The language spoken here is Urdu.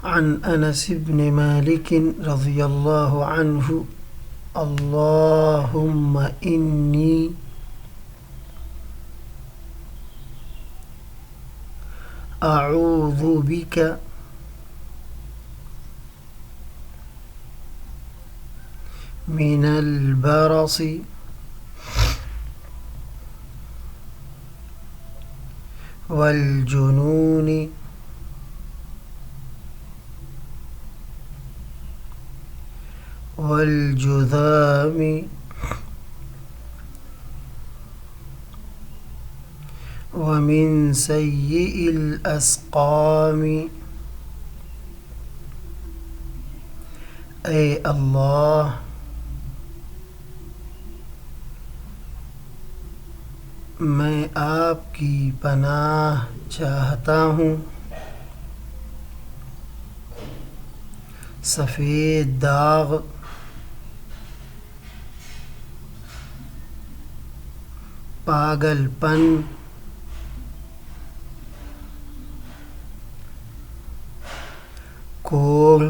عن أنس بن مالك رضي الله عنه اللهم إني أعوذ بك من البرص والجنون والجذام ومن سيء الأسقام. اے اللہ میں آپ کی پناہ چاہتا ہوں سفید داغ، پاگل پن، کوڑ،